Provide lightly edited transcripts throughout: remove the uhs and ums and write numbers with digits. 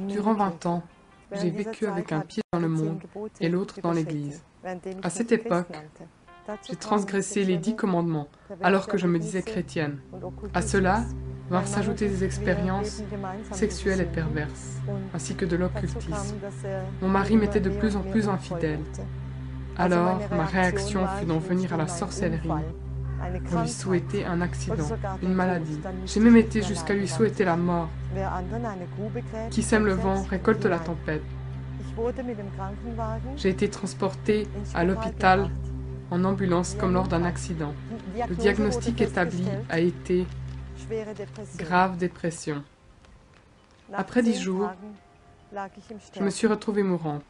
Durant 20 ans, j'ai vécu avec un pied dans le monde et l'autre dans l'Église. À cette époque, j'ai transgressé les 10 commandements alors que je me disais chrétienne. À cela vinrent s'ajouter des expériences sexuelles et perverses, ainsi que de l'occultisme. Mon mari m'était de plus en plus infidèle. Alors, ma réaction fut d'en venir à la sorcellerie pour lui souhaiter un accident, une maladie. J'ai même été jusqu'à lui souhaiter la mort. Qui sème le vent récolte la tempête. J'ai été transportée à l'hôpital en ambulance comme lors d'un accident. Le diagnostic établi a été grave dépression. Après 10 jours, je me suis retrouvée mourante.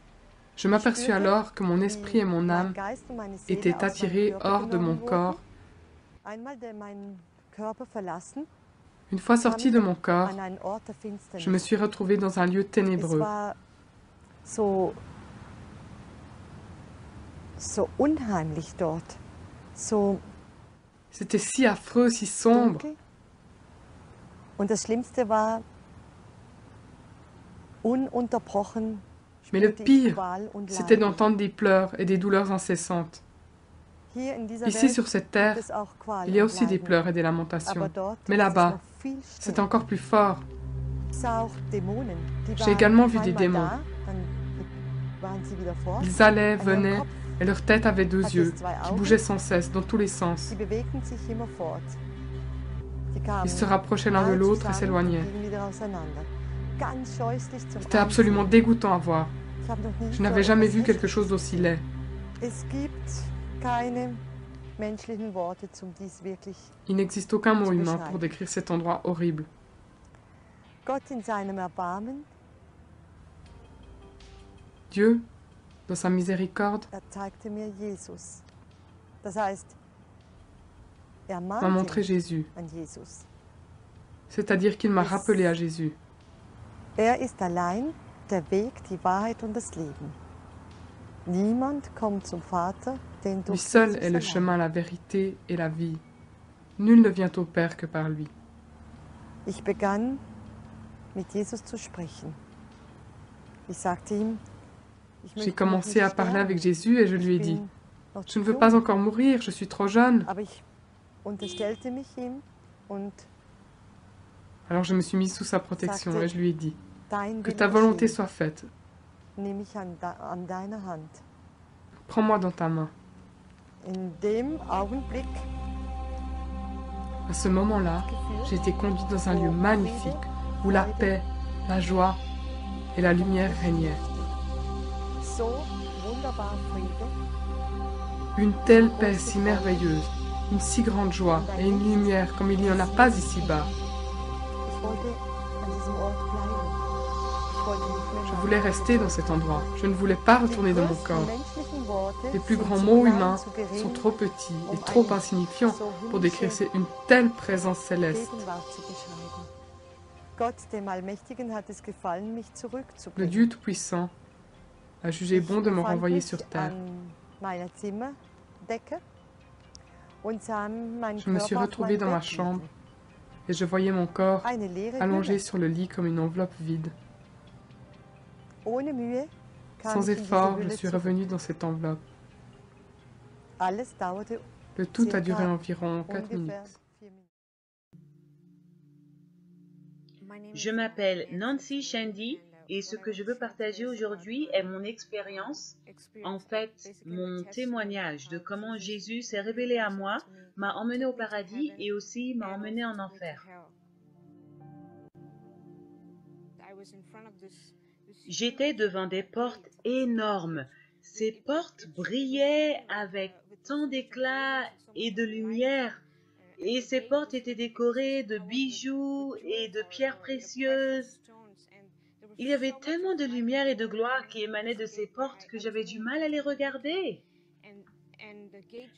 Je m'aperçus alors que mon esprit et mon âme étaient attirés hors de mon corps. Une fois sortie de mon corps, je me suis retrouvée dans un lieu ténébreux. C'était si affreux, si sombre. Mais le pire, c'était d'entendre des pleurs et des douleurs incessantes. Ici, sur cette terre, il y a aussi des pleurs et des lamentations. Mais là-bas, c'est encore plus fort. J'ai également vu des démons. Ils allaient, venaient, et leur tête avait 2 yeux, qui bougeaient sans cesse, dans tous les sens. Ils se rapprochaient l'un de l'autre et s'éloignaient. C'était absolument dégoûtant à voir. Je n'avais jamais vu quelque chose d'aussi laid. Il n'existe aucun mot humain pour décrire cet endroit horrible. Dieu, dans sa miséricorde, m'a montré Jésus. C'est-à-dire qu'il m'a rappelé à Jésus. Lui seul est le chemin, la vérité et la vie. Nul ne vient au Père que par lui. J'ai commencé à parler avec Jésus et je lui ai dit, « Je ne veux pas encore mourir, je suis trop jeune. » Alors je me suis mise sous sa protection et je lui ai dit, « Que ta volonté soit faite. Prends-moi dans ta main. » À ce moment-là, j'ai été conduite dans un lieu magnifique où la paix, la joie et la lumière régnaient. Une telle paix si merveilleuse, une si grande joie et une lumière comme il n'y en a pas ici-bas. Je voulais rester dans cet endroit. Je ne voulais pas retourner dans mon corps. Les plus grands mots humains sont trop petits et trop insignifiants pour décrire une telle présence céleste. Le Dieu Tout-Puissant a jugé bon de me renvoyer sur terre. Je me suis retrouvée dans ma chambre et je voyais mon corps allongé sur le lit comme une enveloppe vide. Sans effort, je suis revenue dans cette enveloppe. Le tout a duré environ 4 minutes. Je m'appelle Nancy Shandy et ce que je veux partager aujourd'hui est mon expérience, en fait mon témoignage de comment Jésus s'est révélé à moi, m'a emmené au paradis et aussi m'a emmené en enfer. J'étais devant des portes énormes. Ces portes brillaient avec tant d'éclat et de lumière. Et ces portes étaient décorées de bijoux et de pierres précieuses. Il y avait tellement de lumière et de gloire qui émanaient de ces portes que j'avais du mal à les regarder.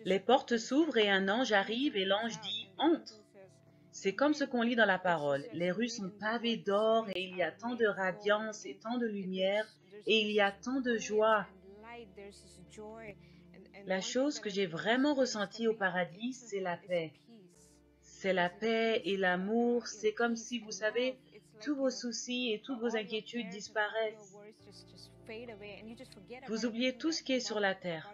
Les portes s'ouvrent et un ange arrive et l'ange dit « Entre ». C'est comme ce qu'on lit dans la parole. Les rues sont pavées d'or et il y a tant de radiance et tant de lumière et il y a tant de joie. La chose que j'ai vraiment ressentie au paradis, c'est la paix. c'est la paix et l'amour. C'est comme si, vous savez, tous vos soucis et toutes vos inquiétudes disparaissent. Vous oubliez tout ce qui est sur la terre.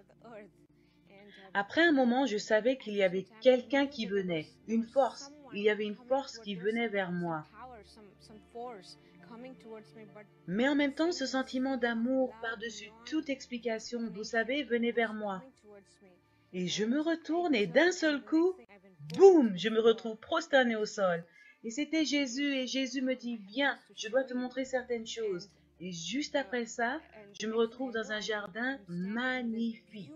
Après un moment, je savais qu'il y avait quelqu'un qui venait, une force. Il y avait une force qui venait vers moi. Mais en même temps, ce sentiment d'amour par-dessus toute explication, vous savez, venait vers moi. Et je me retourne et d'un seul coup, boum, je me retrouve prosterné au sol. Et c'était Jésus et Jésus me dit, viens, je dois te montrer certaines choses. Et juste après ça, je me retrouve dans un jardin magnifique.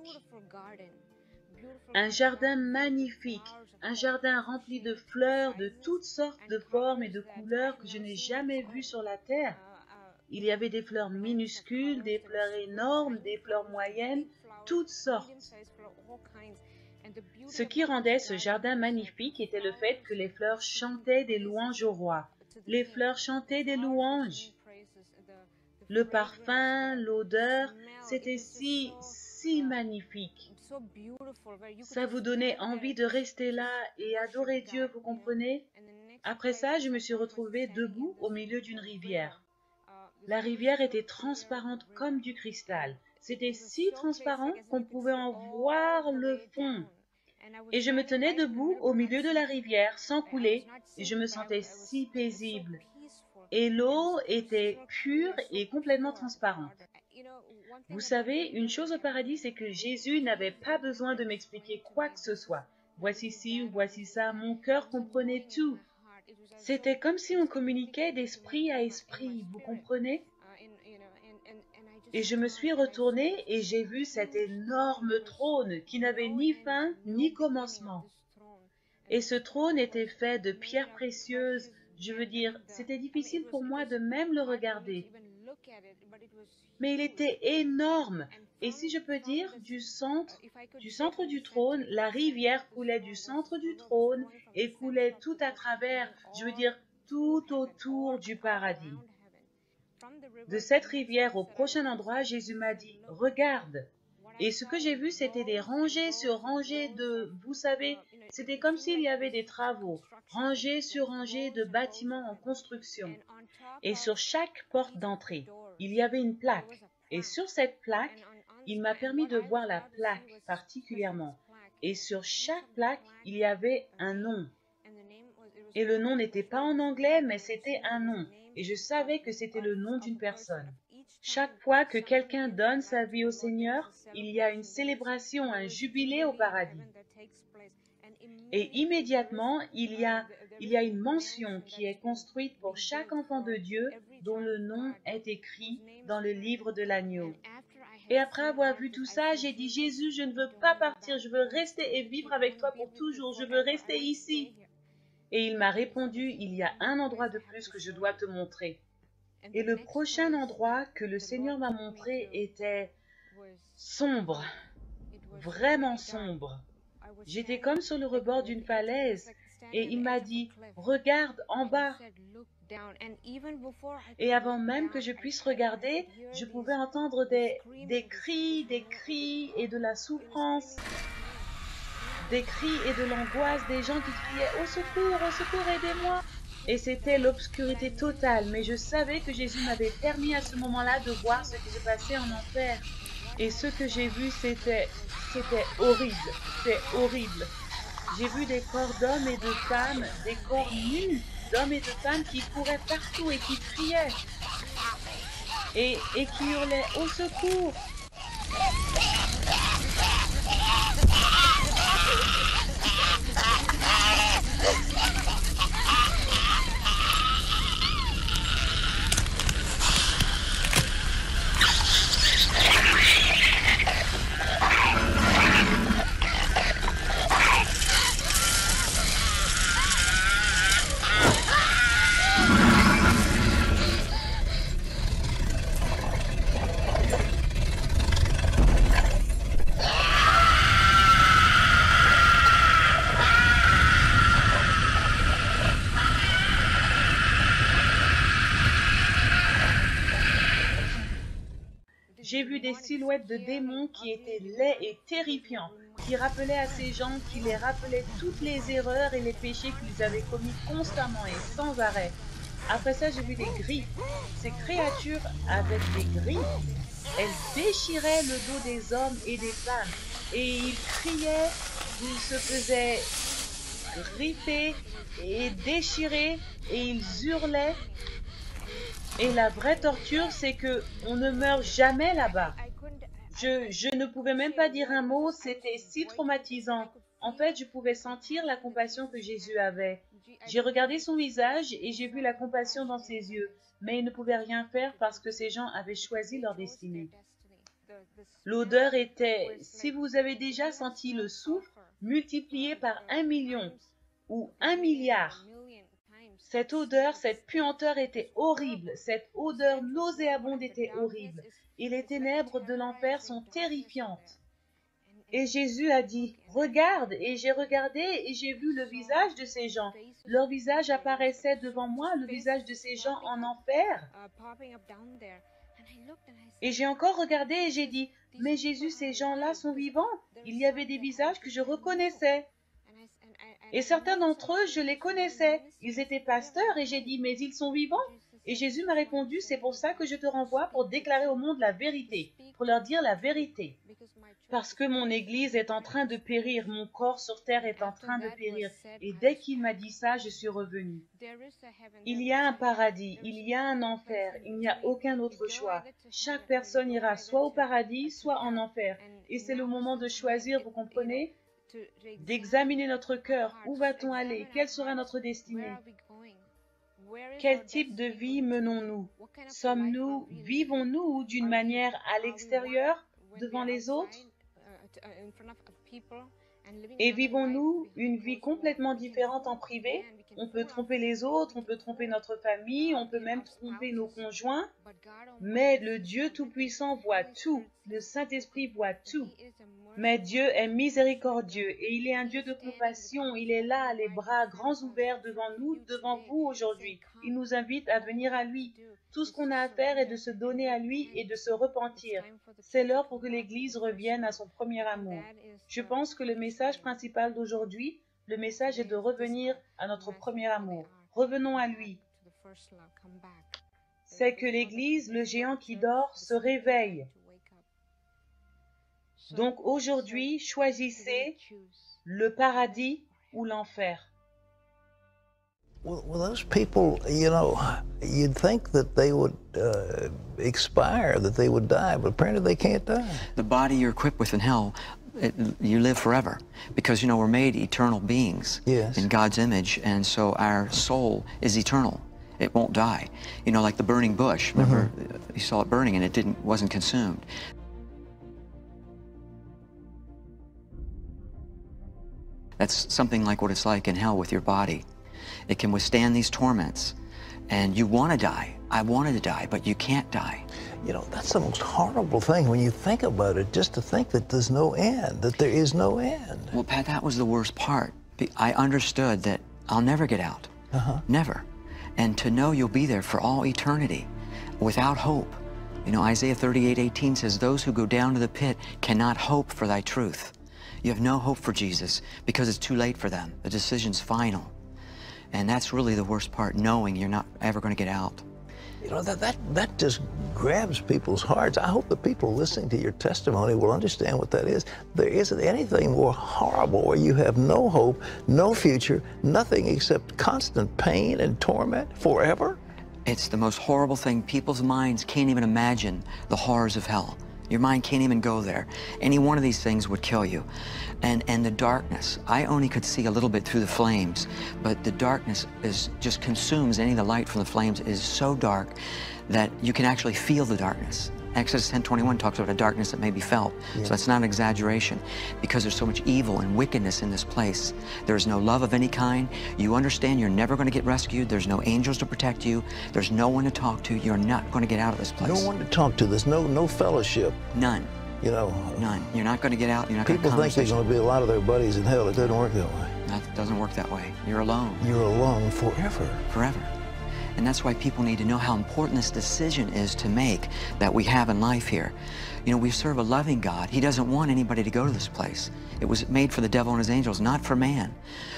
Un jardin magnifique, un jardin rempli de fleurs de toutes sortes de formes et de couleurs que je n'ai jamais vues sur la terre. Il y avait des fleurs minuscules, des fleurs énormes, des fleurs moyennes, toutes sortes. Ce qui rendait ce jardin magnifique était le fait que les fleurs chantaient des louanges au roi. Les fleurs chantaient des louanges. Le parfum, l'odeur, c'était si magnifique. Ça vous donnait envie de rester là et adorer Dieu, vous comprenez? Après ça, je me suis retrouvée debout au milieu d'une rivière. La rivière était transparente comme du cristal. C'était si transparent qu'on pouvait en voir le fond. Et je me tenais debout au milieu de la rivière, sans couler, et je me sentais si paisible. Et l'eau était pure et complètement transparente. Vous savez, une chose au paradis, c'est que Jésus n'avait pas besoin de m'expliquer quoi que ce soit. Voici ci ou voici ça, mon cœur comprenait tout. C'était comme si on communiquait d'esprit à esprit, vous comprenez? Et je me suis retournée et j'ai vu cet énorme trône qui n'avait ni fin ni commencement. Et ce trône était fait de pierres précieuses. Je veux dire, c'était difficile pour moi de même le regarder. Mais il était énorme. Et si je peux dire, du centre du trône, la rivière coulait du centre du trône et coulait tout à travers, je veux dire, tout autour du paradis. De cette rivière au prochain endroit, Jésus m'a dit, regarde. Et ce que j'ai vu, c'était des rangées sur rangées de, vous savez, c'était comme s'il y avait des travaux, rangées sur rangées de bâtiments en construction. Et sur chaque porte d'entrée, il y avait une plaque. Et sur cette plaque, il m'a permis de voir la plaque particulièrement. Et sur chaque plaque, il y avait un nom. Et le nom n'était pas en anglais, mais c'était un nom. Et je savais que c'était le nom d'une personne. Chaque fois que quelqu'un donne sa vie au Seigneur, il y a une célébration, un jubilé au paradis. Et immédiatement, il y a une mention qui est construite pour chaque enfant de Dieu dont le nom est écrit dans le livre de l'agneau. Et après avoir vu tout ça, j'ai dit, Jésus, je ne veux pas partir, je veux rester et vivre avec toi pour toujours, je veux rester ici. Et il m'a répondu, il y a un endroit de plus que je dois te montrer. Et le prochain endroit que le Seigneur m'a montré était sombre, vraiment sombre. J'étais comme sur le rebord d'une falaise et il m'a dit, regarde en bas. Et avant même que je puisse regarder, je pouvais entendre des cris et de la souffrance, des cris et de l'angoisse, des gens qui criaient, au secours, aidez-moi. Et c'était l'obscurité totale, mais je savais que Jésus m'avait permis à ce moment-là de voir ce qui se passait en enfer. Et ce que j'ai vu, c'était horrible, c'est horrible. J'ai vu des corps d'hommes et de femmes, des corps nus d'hommes et de femmes qui couraient partout et qui criaient et qui hurlaient au secours. des silhouettes de démons qui étaient laids et terrifiants, qui rappelaient à ces gens, qui les rappelaient toutes les erreurs et les péchés qu'ils avaient commis constamment et sans arrêt. Après ça, j'ai vu des griffes. Ces créatures avec des griffes, elles déchiraient le dos des hommes et des femmes. Et ils criaient, ils se faisaient griffer et déchirer et ils hurlaient. Et la vraie torture, c'est que on ne meurt jamais là-bas. Je ne pouvais même pas dire un mot, c'était si traumatisant. En fait, je pouvais sentir la compassion que Jésus avait. J'ai regardé son visage et j'ai vu la compassion dans ses yeux, mais il ne pouvait rien faire parce que ces gens avaient choisi leur destinée. L'odeur était, si vous avez déjà senti le soufre, multiplié par 1 million ou 1 milliard. Cette odeur, cette puanteur était horrible, cette odeur nauséabonde était horrible, et les ténèbres de l'enfer sont terrifiantes. Et Jésus a dit, « Regarde !» Et j'ai regardé et j'ai vu le visage de ces gens. Leur visage apparaissait devant moi, le visage de ces gens en enfer. Et j'ai encore regardé et j'ai dit, « Mais Jésus, ces gens-là sont vivants. » Il y avait des visages que je reconnaissais. Et certains d'entre eux, je les connaissais. Ils étaient pasteurs et j'ai dit, mais ils sont vivants. Et Jésus m'a répondu, c'est pour ça que je te renvoie pour déclarer au monde la vérité, pour leur dire la vérité. Parce que mon Église est en train de périr, mon corps sur terre est en train de périr. Et dès qu'il m'a dit ça, je suis revenue. Il y a un paradis, il y a un enfer, il n'y a aucun autre choix. Chaque personne ira soit au paradis, soit en enfer. Et c'est le moment de choisir, vous comprenez ? D'examiner notre cœur. Où va-t-on aller? Quelle sera notre destinée? Quel type de vie menons-nous? Vivons-nous d'une manière à l'extérieur, devant les autres? Et vivons-nous une vie complètement différente en privé? On peut tromper les autres, on peut tromper notre famille, on peut même tromper nos conjoints. Mais le Dieu Tout-Puissant voit tout. Le Saint-Esprit voit tout. Mais Dieu est miséricordieux et il est un Dieu de compassion. Il est là, les bras grands ouverts devant nous, devant vous aujourd'hui. Il nous invite à venir à lui. Tout ce qu'on a à faire est de se donner à lui et de se repentir. C'est l'heure pour que l'Église revienne à son premier amour. Je pense que le message principal d'aujourd'hui, le message est de revenir à notre premier amour. Revenons à lui. C'est que l'Église, le géant qui dort, se réveille. Donc aujourd'hui, choisissez le paradis ou l'enfer. Well, those people, you know, you'd think that they would expire, that they would die, but apparently they can't die. The body you're equipped with in hell, you live forever. Because, you know, we're made eternal beings in God's image, and so our soul is eternal. It won't die. You know, like the burning bush. Remember, you saw it burning and it wasn't consumed. That's something like what it's like in hell with your body. It can withstand these torments. And you want to die. I wanted to die, but you can't die. You know, that's the most horrible thing when you think about it, just to think that there's no end, that there is no end. Well, Pat, that was the worst part. I understood that I'll never get out. Never. And to know you'll be there for all eternity without hope. You know, Isaiah 38:18 says, those who go down to the pit cannot hope for thy truth. You have no hope for Jesus because it's too late for them. The decision's final. And that's really the worst part, knowing you're not ever going to get out. You know, that just grabs people's hearts. I hope the people listening to your testimony will understand what that is. There isn't anything more horrible where you have no hope, no future, nothing except constant pain and torment forever. It's the most horrible thing. People's minds can't even imagine the horrors of hell. Your mind can't even go there. Any one of these things would kill you. And the darkness, I only could see a little bit through the flames, but the darkness just consumes any of the light from the flames. It is so dark that you can actually feel the darkness. Exodus 10:21 talks about a darkness that may be felt. So that's not an exaggeration, because there's so much evil and wickedness in this place. There's no love of any kind. You understand you're never going to get rescued. There's no angels to protect you. There's no one to talk to. You're not going to get out of this place. No one to talk to. There's no fellowship. None. You know. None. You're not going to get out. You're not going to People think there's going to be a lot of their buddies in hell. It doesn't work that way. That doesn't work that way. You're alone. You're alone forever. Forever. And that's why people need to know how important this decision is to make that we have in life here. You know, we serve a loving God. He doesn't want anybody to go to this place. It was made for the devil and his angels, not for man.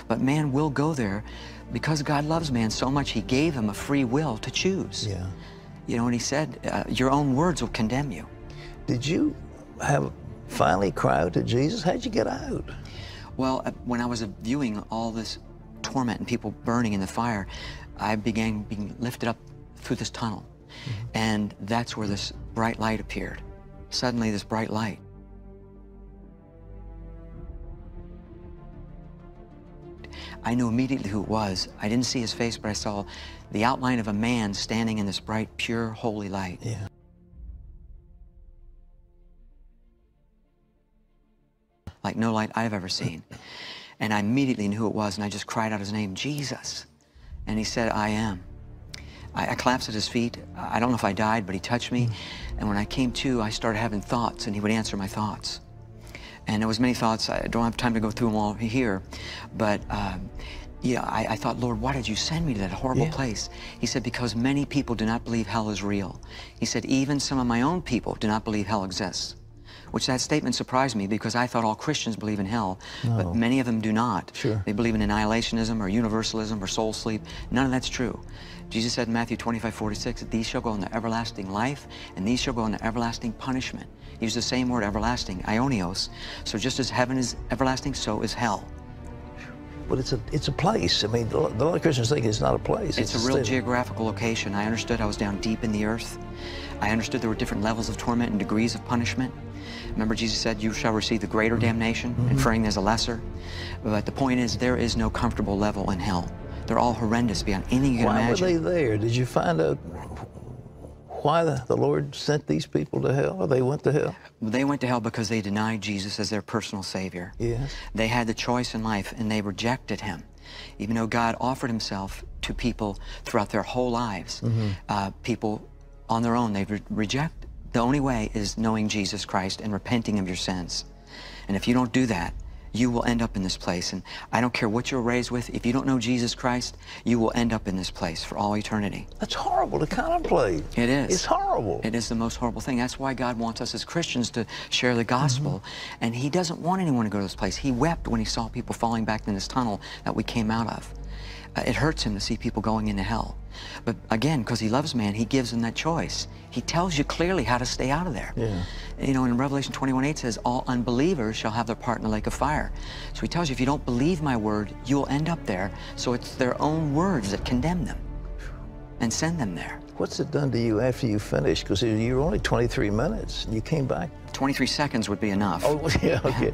But man will go there because God loves man so much, he gave him a free will to choose. Yeah. You know, and he said, your own words will condemn you. Did you finally cry out to Jesus? How'd you get out? Well, when I was viewing all this torment and people burning in the fire, I began being lifted up through this tunnel. And that's where this bright light appeared. Suddenly, this bright light. I knew immediately who it was. I didn't see his face, but I saw the outline of a man standing in this bright, pure, holy light. Yeah. Like no light I've ever seen. And I immediately knew who it was, and I just cried out his name, Jesus. And he said, I am. I collapsed at his feet. I don't know if I died, but he touched me. And when I came to, I started having thoughts, and he would answer my thoughts. And there was many thoughts. I don't have time to go through them all here. But yeah, I thought, Lord, why did you send me to that horrible place? He said, because many people do not believe hell is real. He said, even some of my own people do not believe hell exists. Which that statement surprised me because I thought all Christians believe in hell, but many of them do not. Sure. They believe in annihilationism or universalism or soul sleep. None of that's true. Jesus said in Matthew 25:46 that these shall go into everlasting life and these shall go into everlasting punishment. He used the same word, everlasting, aionios. So just as heaven is everlasting, so is hell. But it's a place. I mean, a lot of Christians think it's not a place. It's a real geographical location. I understood I was down deep in the earth. I understood there were different levels of torment and degrees of punishment. Remember, Jesus said, you shall receive the greater damnation, inferring there's a lesser. But the point is, there is no comfortable level in hell. They're all horrendous beyond anything you can imagine. Why were they there? Did you find out why the Lord sent these people to hell, or they went to hell? They went to hell because they denied Jesus as their personal Savior. Yes. They had the choice in life, and they rejected him. Even though God offered himself to people throughout their whole lives, people on their own, they reject. The only way is knowing Jesus Christ and repenting of your sins. And if you don't do that, you will end up in this place. And I don't care what you're raised with, if you don't know Jesus Christ, you will end up in this place for all eternity. That's horrible to contemplate. It is. It's horrible. It is the most horrible thing. That's why God wants us as Christians to share the gospel. And he doesn't want anyone to go to this place. He wept when he saw people falling back in this tunnel that we came out of. It hurts him to see people going into hell. But again, because he loves man, he gives them that choice. He tells you clearly how to stay out of there. Yeah. You know, in Revelation 21:8 says, all unbelievers shall have their part in the lake of fire. So he tells you, if you don't believe my word, you'll end up there. So it's their own words that condemn them and send them there. What's it done to you after you finished? Because you were only 23 minutes, and you came back. 23 seconds would be enough. Oh, yeah, okay.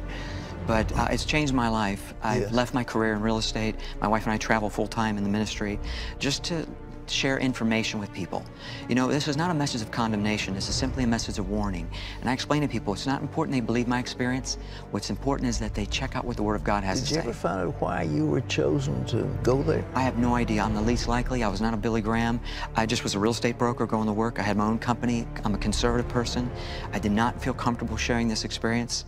But it's changed my life. I've left my career in real estate. My wife and I travel full-time in the ministry just to share information with people. You know, this is not a message of condemnation. This is simply a message of warning. And I explain to people, it's not important they believe my experience. What's important is that they check out what the Word of God has to say. Did you ever find out why you were chosen to go there? I have no idea. I'm the least likely. I was not a Billy Graham. I just was a real estate broker going to work. I had my own company. I'm a conservative person. I did not feel comfortable sharing this experience,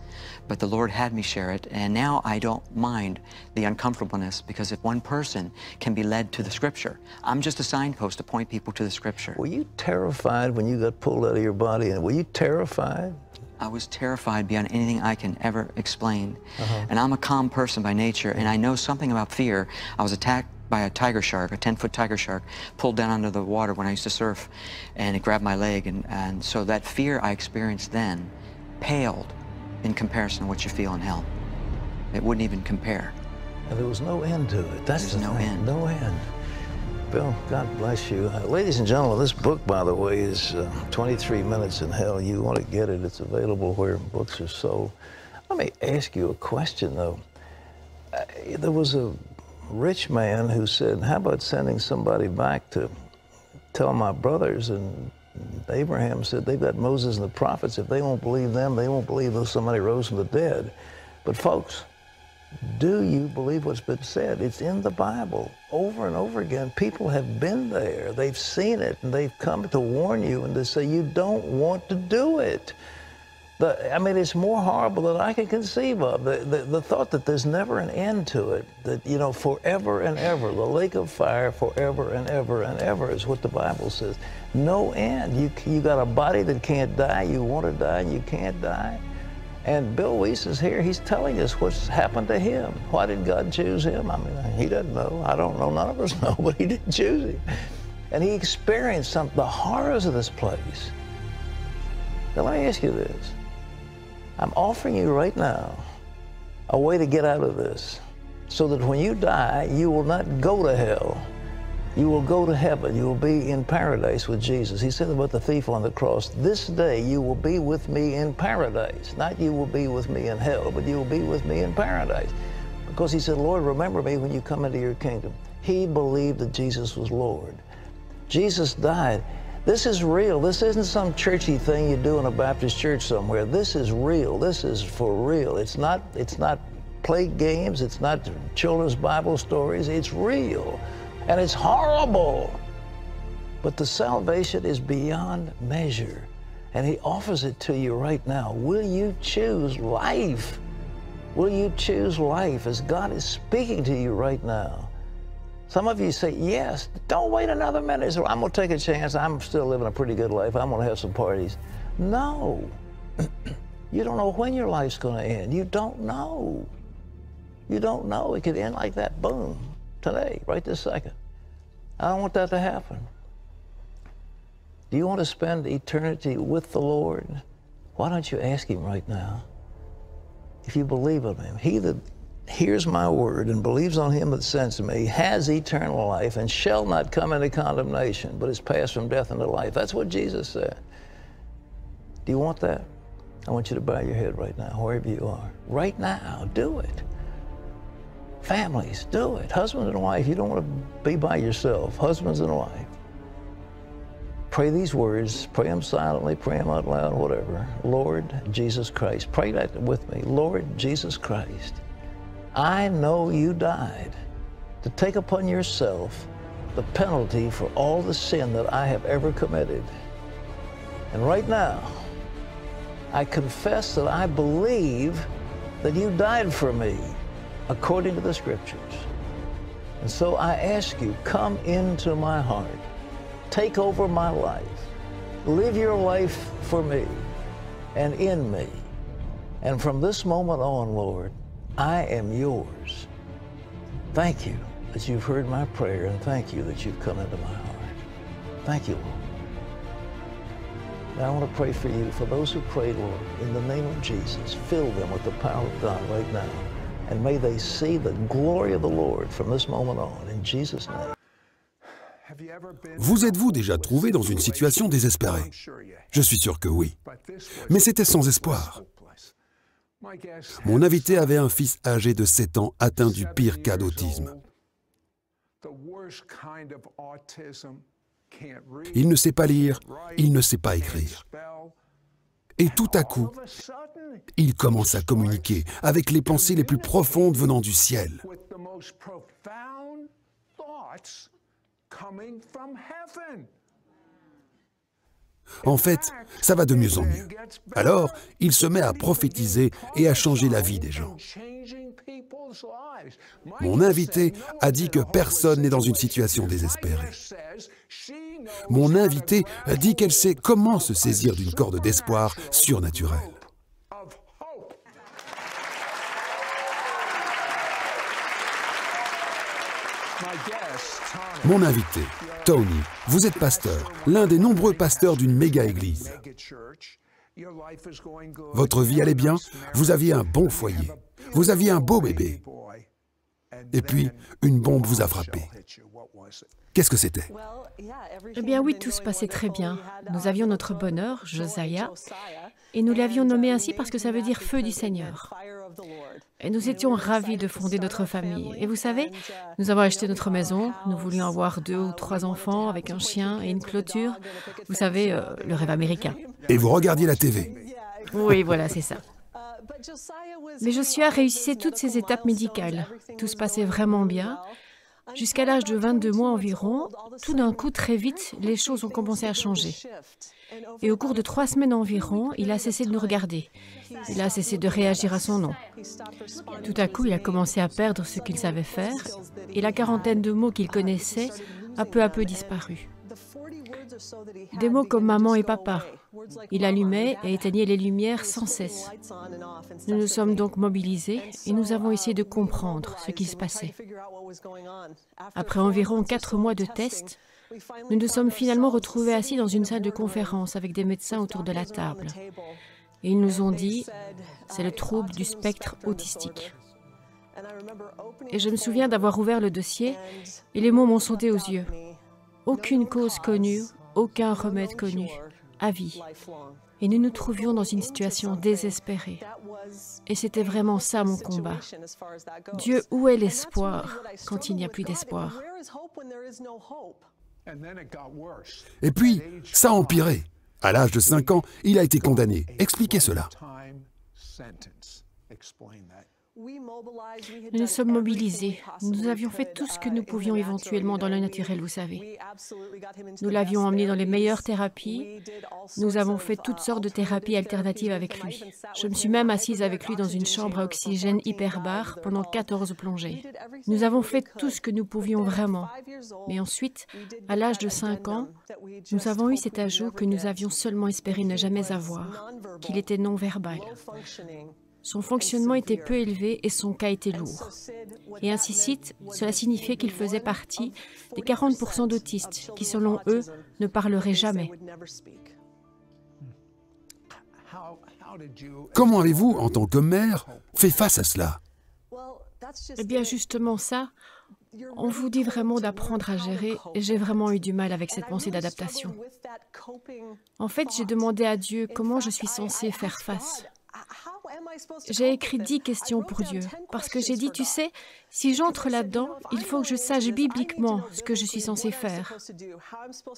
but the Lord had me share it. And now I don't mind the uncomfortableness, because if one person can be led to the Scripture, I'm just a signpost to point people to the Scripture. Were you terrified when you got pulled out of your body? And were you terrified? I was terrified beyond anything I can ever explain. And I'm a calm person by nature, and I know something about fear. I was attacked by a tiger shark, a 10-foot tiger shark, pulled down under the water when I used to surf, and it grabbed my leg. And so that fear I experienced then paled in comparison to what you feel in hell. It wouldn't even compare. And there was no end to it. That's There's no end. No end. Bill, God bless you. Ladies and gentlemen, this book, by the way, is 23 Minutes in Hell. You want to get it. It's available where books are sold. Let me ask you a question, though. There was a rich man who said, how about sending somebody back to tell my brothers? And Abraham said, they've got Moses and the prophets. If they won't believe them, they won't believe that somebody rose from the dead. But folks, do you believe what's been said? It's in the Bible over and over again. People have been there. They've seen it, and they've come to warn you and to say you don't want to do it. I mean, it's more horrible than I can conceive of. The thought that there's never an end to it, that, you know, forever and ever, the lake of fire forever and ever and ever is what the Bible says. No end. You got a body that can't die. You want to die and you can't die. And Bill Wiese is here. He's telling us what's happened to him. Why did God choose him? I mean, he doesn't know. I don't know. None of us know, but he did choose him. And he experienced the horrors of this place. Now, let me ask you this. I'm offering you right now a way to get out of this so that when you die, you will not go to hell. You will go to heaven. You will be in paradise with Jesus. He said about the thief on the cross, this day you will be with me in paradise. Not you will be with me in hell, but you will be with me in paradise. Because he said, Lord, remember me when you come into your kingdom. He believed that Jesus was Lord. Jesus died. This is real. This isn't some churchy thing you do in a Baptist church somewhere. This is real. This is for real. It's not play games. It's not children's Bible stories. It's real. And it's horrible. But the salvation is beyond measure. And he offers it to you right now. Will you choose life? Will you choose life as God is speaking to you right now? Some of you say, yes, don't wait another minute. So I'm going to take a chance. I'm still living a pretty good life. I'm going to have some parties. No. You don't know when your life's going to end. You don't know. You don't know. It could end like that, boom, today, right this second. I don't want that to happen. Do you want to spend eternity with the Lord? Why don't you ask him right now? If you believe in him, he that hears my word and believes on him that sent me has eternal life and shall not come into condemnation, but is passed from death into life. That's what Jesus said. Do you want that? I want you to bow your head right now, wherever you are. Right now, do it. Families, do it. Husband and wife, you don't want to be by yourself. Husbands and wife. Pray these words. Pray them silently, pray them out loud, whatever. Lord Jesus Christ. Pray that with me. Lord Jesus Christ. I know you died to take upon yourself the penalty for all the sin that I have ever committed. And right now, I confess that I believe that you died for me according to the Scriptures. And so I ask you, come into my heart, take over my life, live your life for me and in me. And from this moment on, Lord, I am yours. Thank you that you've heard my prayer, and thank you that you've come into my heart. Thank you, Lord. Now I want to pray for you, for those who prayed, Lord, in the name of Jesus. Fill them with the power of God right now, and may they see the glory of the Lord from this moment on, in Jesus' name. Vous êtes-vous déjà trouvé dans une situation désespérée? Je suis sûr que oui. Mais c'était sans espoir. Mon invité avait un fils âgé de 7 ans atteint du pire cas d'autisme. Il ne sait pas lire, il ne sait pas écrire. Et tout à coup, il commence à communiquer avec les pensées les plus profondes venant du ciel. En fait, ça va de mieux en mieux. Alors, il se met à prophétiser et à changer la vie des gens. Mon invité a dit que personne n'est dans une situation désespérée. Mon invité a dit qu'elle sait comment se saisir d'une corde d'espoir surnaturelle. Mon invité, Tony, vous êtes pasteur, l'un des nombreux pasteurs d'une méga-église. Votre vie allait bien, vous aviez un bon foyer, vous aviez un beau bébé. Et puis, une bombe vous a frappé. Qu'est-ce que c'était? Eh bien oui, tout se passait très bien. Nous avions notre bonheur, Josiah, et nous l'avions nommé ainsi parce que ça veut dire « feu du Seigneur ». Et nous étions ravis de fonder notre famille. Et vous savez, nous avons acheté notre maison, nous voulions avoir 2 ou 3 enfants avec un chien et une clôture. Vous savez, le rêve américain. Et vous regardiez la TV. Oui, voilà, c'est ça. Mais Josiah réussissait toutes ces étapes médicales. Tout se passait vraiment bien. Jusqu'à l'âge de 22 mois environ, tout d'un coup, très vite, les choses ont commencé à changer. Et au cours de 3 semaines environ, il a cessé de nous regarder. Il a cessé de réagir à son nom. Tout à coup, il a commencé à perdre ce qu'il savait faire, et la quarantaine de mots qu'il connaissait a peu à peu disparu. Des mots comme maman et papa. Il allumait et éteignait les lumières sans cesse. Nous nous sommes donc mobilisés et nous avons essayé de comprendre ce qui se passait. Après environ 4 mois de tests, nous nous sommes finalement retrouvés assis dans une salle de conférence avec des médecins autour de la table. Et ils nous ont dit, c'est le trouble du spectre autistique. Et je me souviens d'avoir ouvert le dossier et les mots m'ont sauté aux yeux. Aucune cause connue, aucun remède connu, à vie. Et nous nous trouvions dans une situation désespérée. Et c'était vraiment ça mon combat. Dieu, où est l'espoir quand il n'y a plus d'espoir? Et puis, ça a empiré. À l'âge de 5 ans, il a été condamné. Expliquez cela. Nous nous sommes mobilisés. Nous avions fait tout ce que nous pouvions éventuellement dans le naturel, vous savez. Nous l'avions emmené dans les meilleures thérapies. Nous avons fait toutes sortes de thérapies alternatives avec lui. Je me suis même assise avec lui dans une chambre à oxygène hyperbare pendant 14 plongées. Nous avons fait tout ce que nous pouvions vraiment. Mais ensuite, à l'âge de 5 ans, nous avons eu cet ajout que nous avions seulement espéré ne jamais avoir, qu'il était non-verbal. Son fonctionnement était peu élevé et son cas était lourd. Et ainsi de suite, cela signifiait qu'il faisait partie des 40% d'autistes qui, selon eux, ne parleraient jamais. Comment avez-vous, en tant que mère, fait face à cela? Eh bien, justement ça, on vous dit vraiment d'apprendre à gérer et j'ai vraiment eu du mal avec cette pensée d'adaptation. En fait, j'ai demandé à Dieu comment je suis censée faire face. J'ai écrit 10 questions pour Dieu, parce que j'ai dit, tu sais, si j'entre là-dedans, il faut que je sache bibliquement ce que je suis censée faire.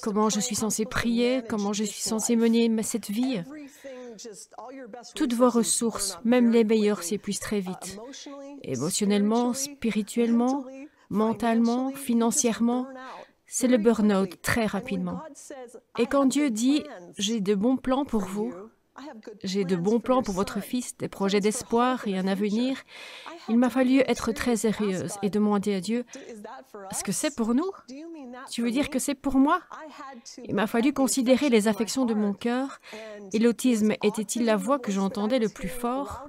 Comment je suis censée prier, comment je suis censée mener cette vie. Toutes vos ressources, même les meilleures, s'épuisent très vite. Émotionnellement, spirituellement, mentalement, financièrement, c'est le burn-out très rapidement. Et quand Dieu dit, j'ai de bons plans pour vous, j'ai de bons plans pour votre fils, des projets d'espoir et un avenir, il m'a fallu être très sérieuse et demander à Dieu, est-ce que c'est pour nous? Tu veux dire que c'est pour moi? Il m'a fallu considérer les affections de mon cœur et l'autisme était-il la voix que j'entendais le plus fort?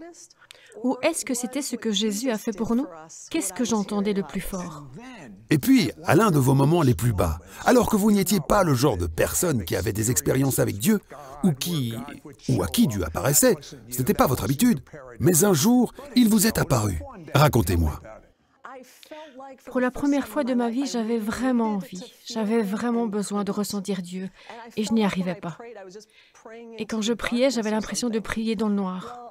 Ou est-ce que c'était ce que Jésus a fait pour nous? Qu'est-ce que j'entendais le plus fort? Et puis, à l'un de vos moments les plus bas, alors que vous n'étiez pas le genre de personne qui avait des expériences avec Dieu, ou à qui Dieu apparaissait, ce n'était pas votre habitude, mais un jour, il vous est apparu. Racontez-moi. Pour la première fois de ma vie, j'avais vraiment envie, j'avais vraiment besoin de ressentir Dieu, et je n'y arrivais pas. Et quand je priais, j'avais l'impression de prier dans le noir.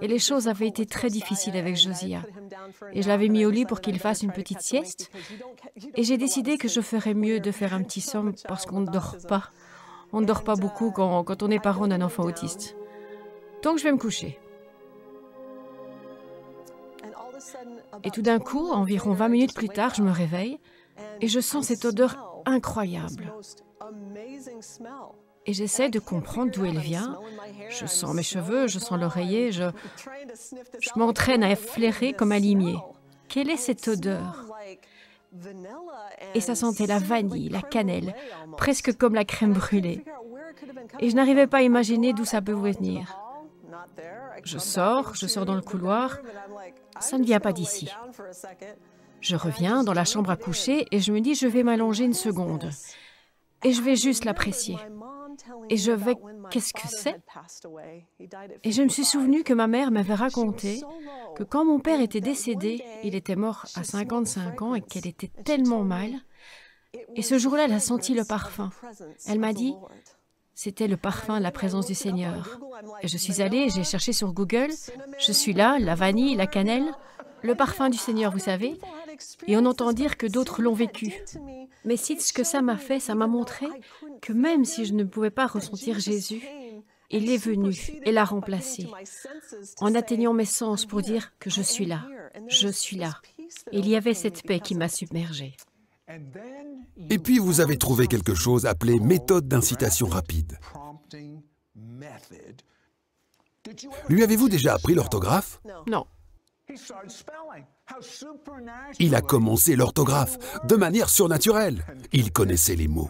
Et les choses avaient été très difficiles avec Josiah. Et je l'avais mis au lit pour qu'il fasse une petite sieste. Et j'ai décidé que je ferais mieux de faire un petit somme parce qu'on ne dort pas. On ne dort pas beaucoup quand on est parent d'un enfant autiste. Donc je vais me coucher. Et tout d'un coup, environ 20 minutes plus tard, je me réveille et je sens cette odeur incroyable. Et j'essaie de comprendre d'où elle vient. Je sens mes cheveux, je sens l'oreiller, je m'entraîne à flairer comme un limier. Quelle est cette odeur? Et ça sentait la vanille, la cannelle, presque comme la crème brûlée. Et je n'arrivais pas à imaginer d'où ça pouvait venir. Je sors dans le couloir. Ça ne vient pas d'ici. Je reviens dans la chambre à coucher et je me dis, je vais m'allonger une seconde. Et je vais juste l'apprécier. Et je vais, qu'est-ce que c'est? Et je me suis souvenu que ma mère m'avait raconté que quand mon père était décédé, il était mort à 55 ans et qu'elle était tellement mal. Et ce jour-là, elle a senti le parfum. Elle m'a dit, c'était le parfum de la présence du Seigneur. Et je suis allée, j'ai cherché sur Google, je suis là, la vanille, la cannelle, le parfum du Seigneur, vous savez. Et on entend dire que d'autres l'ont vécu. Mais si ce que ça m'a fait, ça m'a montré que même si je ne pouvais pas ressentir Jésus, il est venu et l'a remplacé, en atteignant mes sens pour dire que je suis là, Il y avait cette paix qui m'a submergée. Et puis vous avez trouvé quelque chose appelé méthode d'incitation rapide. Lui avez-vous déjà appris l'orthographe? Non. Il a commencé l'orthographe de manière surnaturelle. Il connaissait les mots.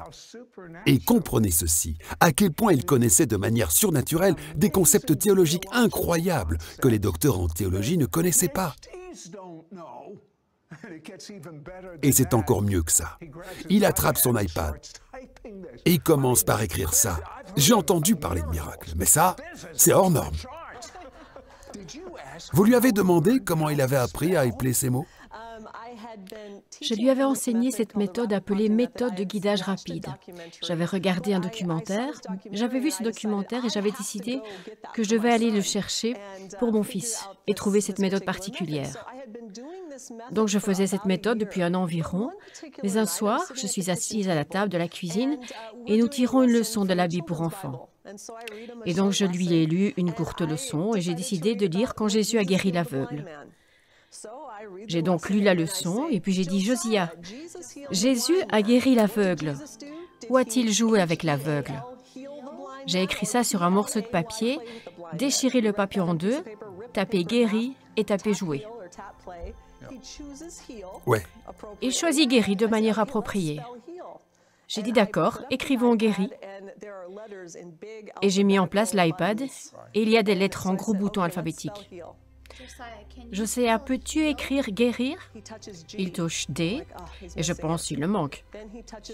Et comprenez ceci, à quel point il connaissait de manière surnaturelle des concepts théologiques incroyables que les docteurs en théologie ne connaissaient pas. Et c'est encore mieux que ça. Il attrape son iPad et commence par écrire ça. J'ai entendu parler de miracles, mais ça, c'est hors norme. Vous lui avez demandé comment il avait appris à épeler ces mots? Je lui avais enseigné cette méthode appelée méthode de guidage rapide. J'avais regardé un documentaire, j'avais vu ce documentaire et j'avais décidé que je devais aller le chercher pour mon fils et trouver cette méthode particulière. Donc je faisais cette méthode depuis un an environ, mais un soir, je suis assise à la table de la cuisine et nous tirons une leçon de la Bible pour enfants. Et donc je lui ai lu une courte leçon et j'ai décidé de lire quand Jésus a guéri l'aveugle. J'ai donc lu la leçon et puis j'ai dit « Josiah, Jésus a guéri l'aveugle. Où a-t-il joué avec l'aveugle ?» J'ai écrit ça sur un morceau de papier, déchiré le papier en deux, tapé « guéri » et tapé « jouer ». Ouais. Il choisit « guéri » de manière appropriée. J'ai dit « d'accord, écrivons « guéri ». Et j'ai mis en place l'iPad et il y a des lettres en gros boutons alphabétiques. Josiah, peux-tu écrire « guérir » ? Il touche « D » et je pense qu'il le manque.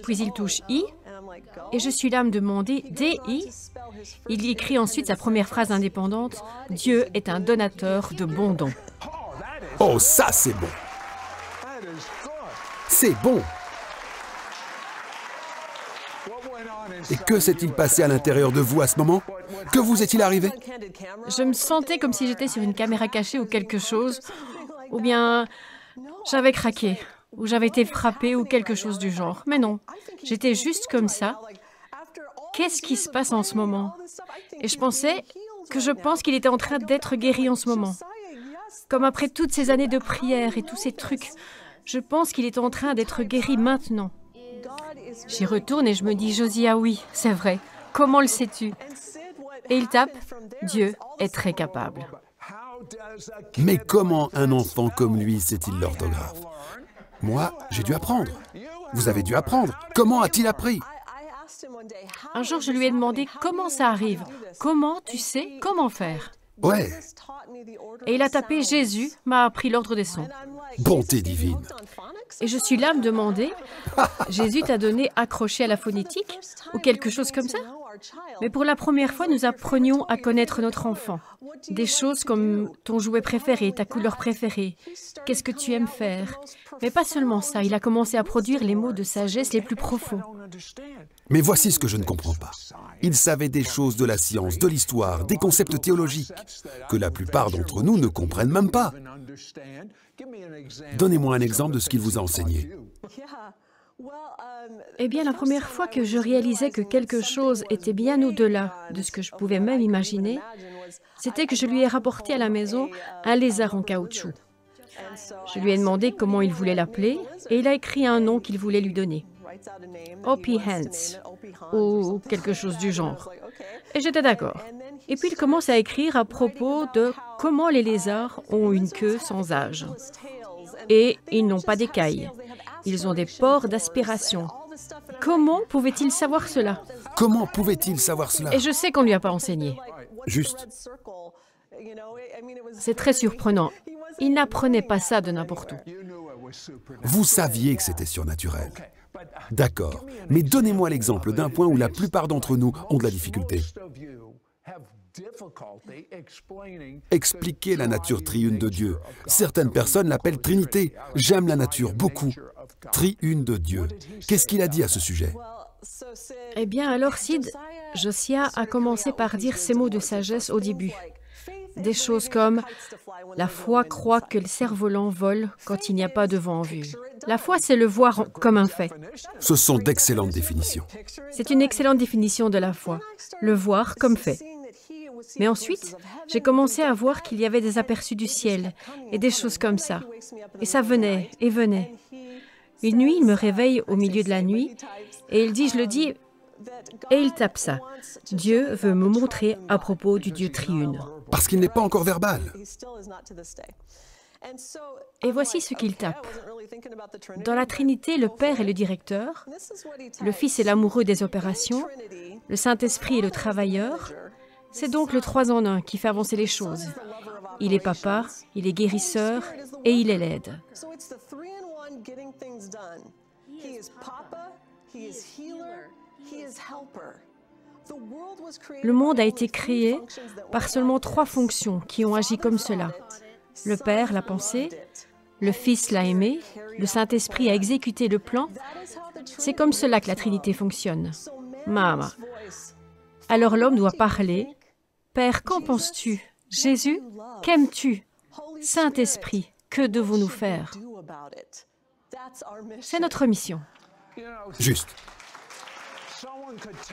Puis il touche « I » et je suis là à me demander « D-I ». Il écrit ensuite sa première phrase indépendante « Dieu est un donateur de bons dons ». Oh, ça c'est bon! C'est bon! Et que s'est-il passé à l'intérieur de vous à ce moment? Que vous est-il arrivé? Je me sentais comme si j'étais sur une caméra cachée ou quelque chose, ou bien j'avais craqué, ou j'avais été frappée ou quelque chose du genre. Mais non, j'étais juste comme ça. Qu'est-ce qui se passe en ce moment? Et je pense qu'il était en train d'être guéri en ce moment. Comme après toutes ces années de prière et tous ces trucs, je pense qu'il est en train d'être guéri maintenant. J'y retourne et je me dis, Josiah, oui, c'est vrai. Comment le sais-tu? Et il tape, Dieu est très capable. Mais comment un enfant comme lui sait-il l'orthographe? Moi, j'ai dû apprendre. Vous avez dû apprendre. Comment a-t-il appris? Un jour, je lui ai demandé comment ça arrive. Comment tu sais comment faire? Ouais. Et il a tapé Jésus m'a appris l'ordre des sons. Bonté divine. Et je suis là à me demander, Jésus t'a donné accroché à la phonétique ou quelque chose comme ça? Mais pour la première fois, nous apprenions à connaître notre enfant. Des choses comme ton jouet préféré, ta couleur préférée, qu'est-ce que tu aimes faire. Mais pas seulement ça, il a commencé à produire les mots de sagesse les plus profonds. Mais voici ce que je ne comprends pas. Il savait des choses de la science, de l'histoire, des concepts théologiques, que la plupart d'entre nous ne comprennent même pas. Donnez-moi un exemple de ce qu'il vous a enseigné. Eh bien, la première fois que je réalisais que quelque chose était bien au-delà de ce que je pouvais même imaginer, c'était que je lui ai rapporté à la maison un lézard en caoutchouc. Je lui ai demandé comment il voulait l'appeler et il a écrit un nom qu'il voulait lui donner. Opie Hans ou quelque chose du genre. Et j'étais d'accord. Et puis il commence à écrire à propos de comment les lézards ont une queue sans âge. Et ils n'ont pas d'écailles. Ils ont des pores d'aspiration. Comment pouvait-il savoir cela? Comment pouvait-il savoir cela? Et je sais qu'on ne lui a pas enseigné. Juste. C'est très surprenant. Il n'apprenait pas ça de n'importe où. Vous saviez que c'était surnaturel. D'accord, mais donnez-moi l'exemple d'un point où la plupart d'entre nous ont de la difficulté. Expliquer la nature triune de Dieu. Certaines personnes l'appellent Trinité. J'aime la nature beaucoup. Triune de Dieu. Qu'est-ce qu'il a dit à ce sujet? Eh bien, alors Sid, Josiah a commencé par dire ces mots de sagesse au début. Des choses comme « La foi croit que le cerf-volant vole quand il n'y a pas de vent en vue ». La foi, c'est le voir comme un fait. Ce sont d'excellentes définitions. C'est une excellente définition de la foi, le voir comme fait. Mais ensuite, j'ai commencé à voir qu'il y avait des aperçus du ciel et des choses comme ça. Et ça venait et venait. Une nuit, il me réveille au milieu de la nuit et il dit, je le dis, et il tape ça. Dieu veut me montrer à propos du Dieu triune. Parce qu'il n'est pas encore verbal. Et voici ce qu'il tape. Dans la Trinité, le Père est le directeur, le Fils est l'amoureux des opérations, le Saint-Esprit est le travailleur. C'est donc le 3 en 1 qui fait avancer les choses. Il est papa, il est guérisseur et il est l'aide. Le monde a été créé par seulement 3 fonctions qui ont agi comme cela. Le Père l'a pensé, le Fils l'a aimé, le Saint-Esprit a exécuté le plan. C'est comme cela que la Trinité fonctionne. Mama. Alors l'homme doit parler. Père, qu'en penses-tu? Jésus, qu'aimes-tu? Saint-Esprit, que devons-nous faire? C'est notre mission. Juste.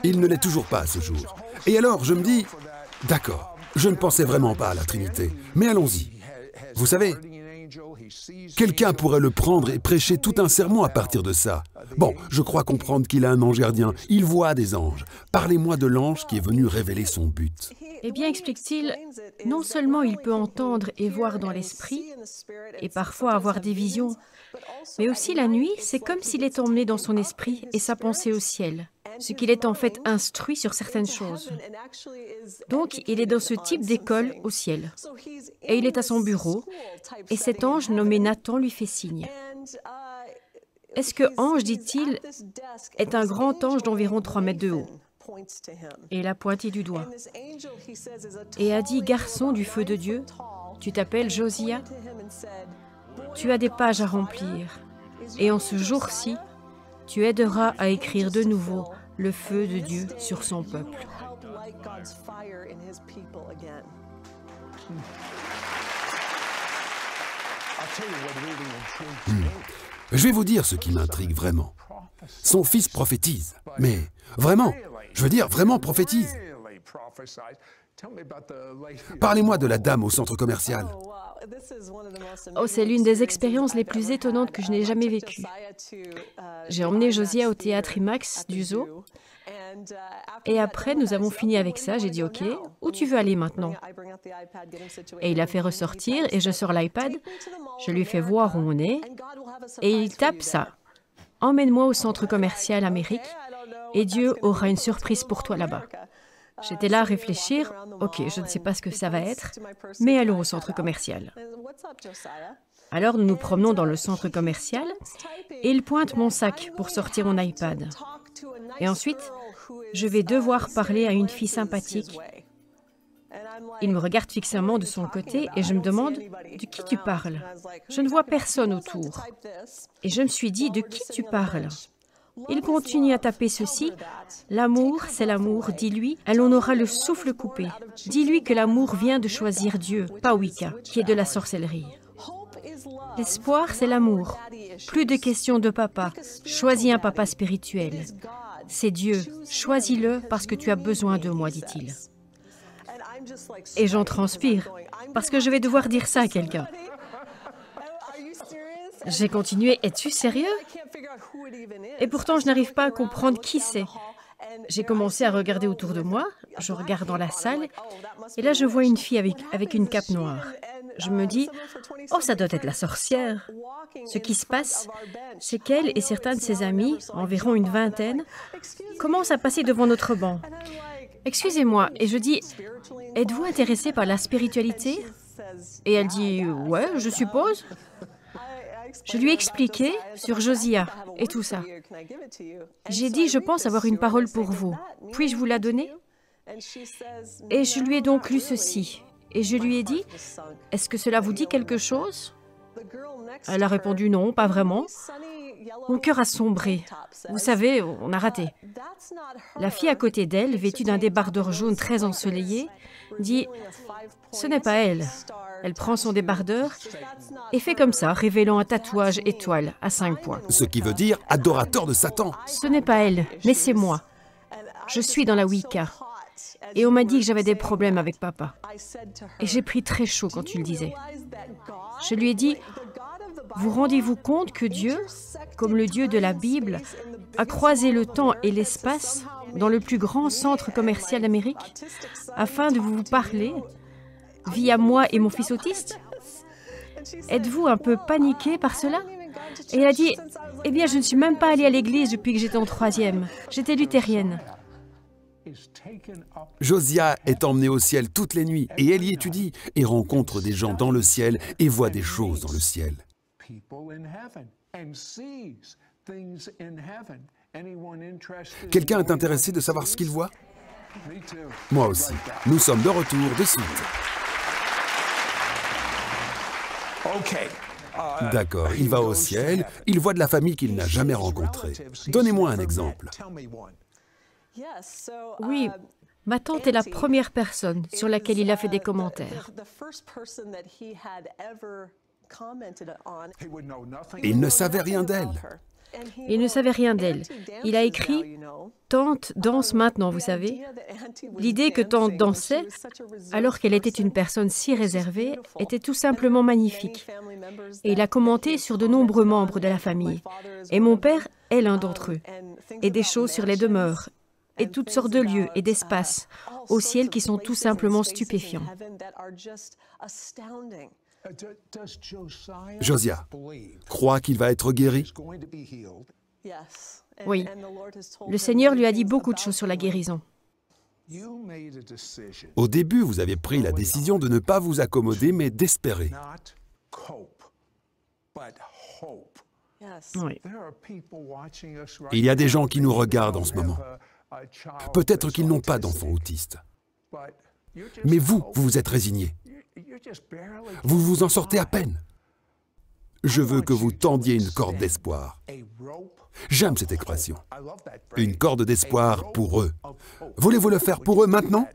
Il ne l'est toujours pas à ce jour. Et alors, je me dis, d'accord, je ne pensais vraiment pas à la Trinité, mais allons-y. Vous savez, quelqu'un pourrait le prendre et prêcher tout un sermon à partir de ça. Bon, je crois comprendre qu'il a un ange gardien. Il voit des anges. Parlez-moi de l'ange qui est venu révéler son but. Eh bien, explique-t-il, non seulement il peut entendre et voir dans l'esprit, et parfois avoir des visions, mais aussi la nuit, c'est comme s'il est emmené dans son esprit et sa pensée au ciel, ce qu'il est en fait instruit sur certaines choses. Donc, il est dans ce type d'école au ciel, et il est à son bureau, et cet ange nommé Nathan lui fait signe. Est-ce que ange, dit-il, est un grand ange d'environ 3 mètres de haut? Et il a pointé du doigt. Et a dit, garçon du feu de Dieu, tu t'appelles Josia? Tu as des pages à remplir. Et en ce jour-ci, tu aideras à écrire de nouveau le feu de Dieu sur son peuple. Je vais vous dire ce qui m'intrigue vraiment. Son fils prophétise. Mais vraiment, je veux dire, vraiment prophétise. Parlez-moi de la dame au centre commercial. Oh, c'est l'une des expériences les plus étonnantes que je n'ai jamais vécues. J'ai emmené Josia au théâtre IMAX du zoo. Et après, nous avons fini avec ça. J'ai dit, OK, où tu veux aller maintenant? Et il a fait ressortir et je sors l'iPad. Je lui fais voir où on est. Et il tape ça. Emmène-moi au centre commercial Amérique et Dieu aura une surprise pour toi là-bas. J'étais là à réfléchir, OK, je ne sais pas ce que ça va être, mais allons au centre commercial. Alors nous nous promenons dans le centre commercial et il pointe mon sac pour sortir mon iPad. Et ensuite, je vais devoir parler à une fille sympathique. Il me regarde fixement de son côté et je me demande, de qui tu parles? Je ne vois personne autour. Et je me suis dit, de qui tu parles? Il continue à taper ceci. L'amour, c'est l'amour, dis-lui, et l'on aura le souffle coupé. Dis-lui que l'amour vient de choisir Dieu, pas Wicca, qui est de la sorcellerie. L'espoir, c'est l'amour. Plus de questions de papa. Choisis un papa spirituel. C'est Dieu. Choisis-le parce que tu as besoin de moi, dit-il. Et j'en transpire, parce que je vais devoir dire ça à quelqu'un. J'ai continué, es-tu sérieux? Et pourtant, je n'arrive pas à comprendre qui c'est. J'ai commencé à regarder autour de moi, je regarde dans la salle, et là je vois une fille avec une cape noire. Je me dis, oh, ça doit être la sorcière. Ce qui se passe, c'est qu'elle et certains de ses amis, environ une vingtaine, commencent à passer devant notre banc. Excusez-moi, et je dis, êtes-vous intéressé par la spiritualité? Et elle dit, ouais, je suppose. Je lui ai expliqué sur Josia et tout ça. J'ai dit, je pense avoir une parole pour vous. Puis-je vous la donner? Et je lui ai donc lu ceci. Et je lui ai dit, est-ce que cela vous dit quelque chose? Elle a répondu non, pas vraiment. Mon cœur a sombré. Vous savez, on a raté. La fille à côté d'elle, vêtue d'un débardeur jaune très ensoleillé, dit « Ce n'est pas elle ». Elle prend son débardeur et fait comme ça, révélant un tatouage étoile à 5 points. Ce qui veut dire adorateur de Satan. Ce n'est pas elle, mais c'est moi. Je suis dans la Wicca. Et on m'a dit que j'avais des problèmes avec papa. Et j'ai pris très chaud quand tu le disais. Je lui ai dit, vous rendez-vous compte que Dieu, comme le Dieu de la Bible, a croisé le temps et l'espace dans le plus grand centre commercial d'Amérique afin de vous parler via moi et mon fils autiste? Êtes-vous un peu paniqué par cela? Et elle a dit, eh bien, je ne suis même pas allée à l'église depuis que j'étais en 3e. J'étais luthérienne. Josiah est emmenée au ciel toutes les nuits et elle y étudie et rencontre des gens dans le ciel et voit des choses dans le ciel. Quelqu'un est intéressé de savoir ce qu'il voit? Moi aussi. Nous sommes de retour de suite. D'accord, il va au ciel, il voit de la famille qu'il n'a jamais rencontrée. Donnez-moi un exemple. Oui, ma tante est la première personne sur laquelle il a fait des commentaires. Il ne savait rien d'elle. Il ne savait rien d'elle. Il a écrit « Tante danse maintenant, vous savez ». L'idée que Tante dansait, alors qu'elle était une personne si réservée, était tout simplement magnifique. Et il a commenté sur de nombreux membres de la famille. Et mon père est l'un d'entre eux. Et des choses sur les demeures, et toutes sortes de lieux et d'espaces au ciel qui sont tout simplement stupéfiants. Josiah croit qu'il va être guéri? Oui, le Seigneur lui a dit beaucoup de choses sur la guérison. Au début, vous avez pris la décision de ne pas vous accommoder, mais d'espérer. Oui. Il y a des gens qui nous regardent en ce moment. Peut-être qu'ils n'ont pas d'enfants autistes. Mais vous vous êtes résigné. Vous vous en sortez à peine. Je veux que vous tendiez une corde d'espoir. J'aime cette expression. Une corde d'espoir pour eux. Voulez-vous le faire pour eux maintenant?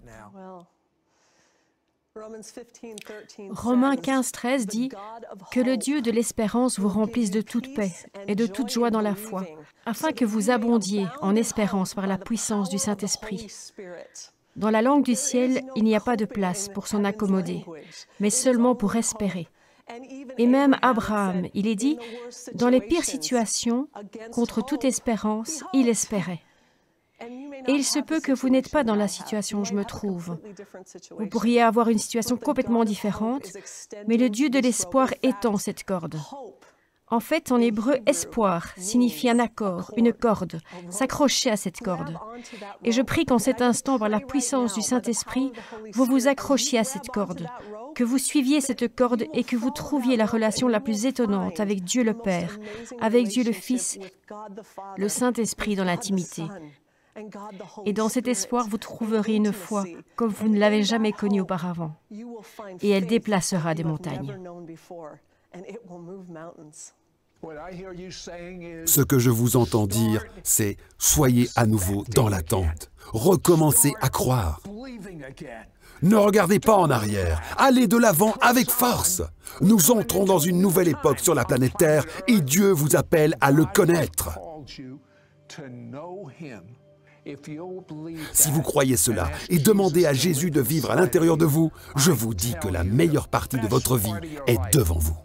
Romains 15:13 dit que le Dieu de l'espérance vous remplisse de toute paix et de toute joie dans la foi, afin que vous abondiez en espérance par la puissance du Saint-Esprit. Dans la langue du ciel, il n'y a pas de place pour s'en accommoder, mais seulement pour espérer. Et même Abraham, il est dit, dans les pires situations, contre toute espérance, il espérait. Et il se peut que vous n'êtes pas dans la situation où je me trouve. Vous pourriez avoir une situation complètement différente, mais le Dieu de l'espoir étend cette corde. En fait, en hébreu, espoir signifie un accord, une corde, s'accrocher à cette corde. Et je prie qu'en cet instant, par la puissance du Saint-Esprit, vous vous accrochiez à cette corde, que vous suiviez cette corde et que vous trouviez la relation la plus étonnante avec Dieu le Père, avec Dieu le Fils, le Saint-Esprit dans l'intimité. Et dans cet espoir, vous trouverez une foi comme vous ne l'avez jamais connue auparavant. Et elle déplacera des montagnes. Ce que je vous entends dire, c'est « Soyez à nouveau dans l'attente. Recommencez à croire. Ne regardez pas en arrière. Allez de l'avant avec force. Nous entrons dans une nouvelle époque sur la planète Terre et Dieu vous appelle à le connaître. » Si vous croyez cela et demandez à Jésus de vivre à l'intérieur de vous, je vous dis que la meilleure partie de votre vie est devant vous.